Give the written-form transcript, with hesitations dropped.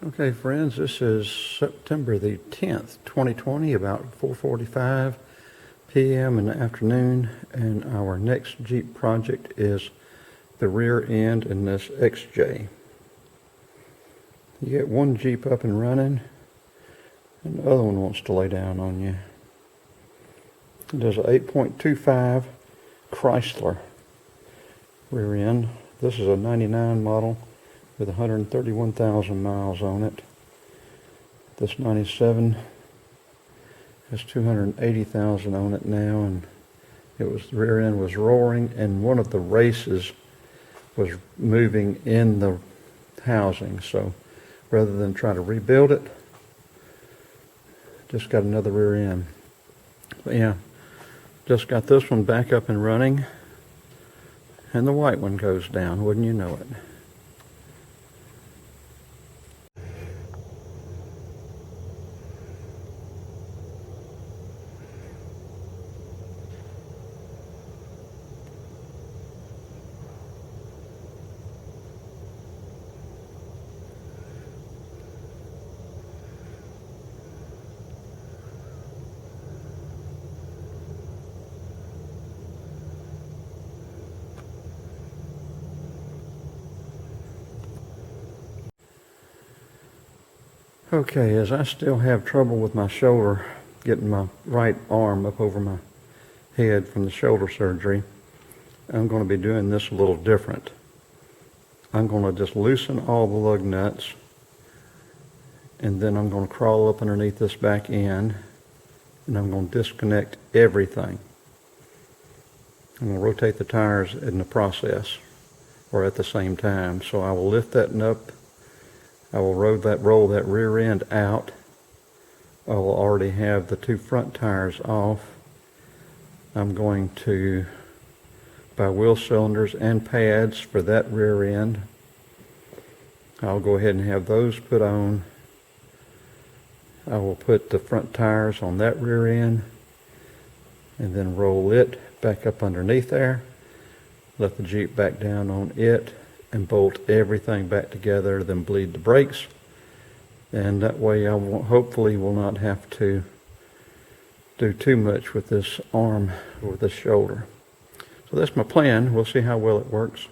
Okay, friends, this is September the 10th, 2020, about 4:45 p.m. in the afternoon, and our next Jeep project is the rear end in this XJ. You get one Jeep up and running, and the other one wants to lay down on you. There's an 8.25 Chrysler rear end. This is a 99 model with 131,000 miles on it. This 97 has 280,000 on it now, and the rear end was roaring, and one of the races was moving in the housing. So rather than try to rebuild it, just got another rear end. But yeah, just got this one back up and running, and the white one goes down, wouldn't you know it. Okay, as I still have trouble with my shoulder, getting my right arm up over my head from the shoulder surgery, I'm going to be doing this a little different. I'm going to just loosen all the lug nuts, and then I'm going to crawl up underneath this back end, and I'm going to disconnect everything. I'm going to rotate the tires in the process, or at the same time. So I will lift that up. I will roll that rear end out. I will already have the two front tires off. I'm going to buy wheel cylinders and pads for that rear end. I'll go ahead and have those put on. I will put the front tires on that rear end and then roll it back up underneath there. Let the Jeep back down on it and bolt everything back together, then bleed the brakes. And that way I hopefully will not have to do too much with this arm or this shoulder. So that's my plan. We'll see how well it works.